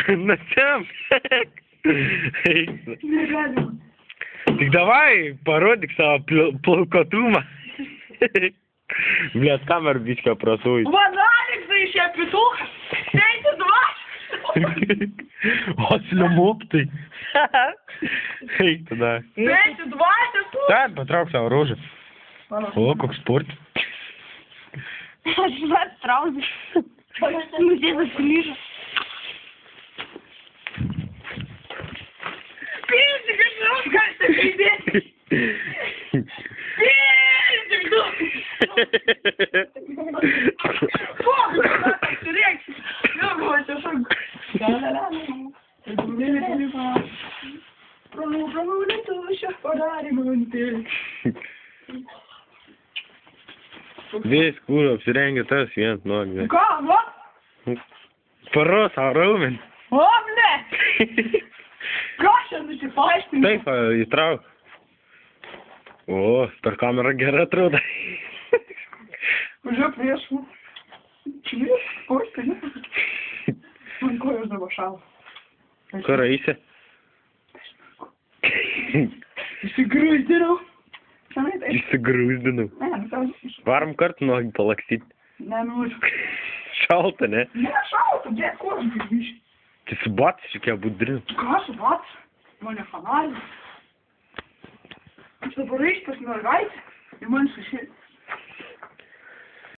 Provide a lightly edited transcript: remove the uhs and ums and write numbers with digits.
На чем? Нереально. Так давай пародик сама плавкотума. Блядь, камеру бичка просуй. Ваналик, да еще петух. 5-2. Ослюмук ты. Эй, туда. 5-2, Да, потрапся оружие. О, как спорт. Жрать траузер. Ну, здесь заслижу. Пиздик, что кажется, пиздец. Пиздик, ну. Похуй, рекс. Ёбывайся, шо. Пробуй летущих подарим унты. Весь кура, все ренги, то свет, ноль. Ка, вот. Порос, арумен. О, блядь. Каша, насыпаешь ты. Дай и трав. О, теперь камера гера труда. Уже пришло. Чего? Ой, конечно. Он кое забашал. Корейся. Если груздину. Чисто груздину. Варм карт ноги полаксить. Не нужно. Шалта, не? Не шал, ты где кожу видишь? Ты сбатишь, как я буду дрын. Каша, бац. Моя фонарь. Что борись, посмотрите. И мой сосед.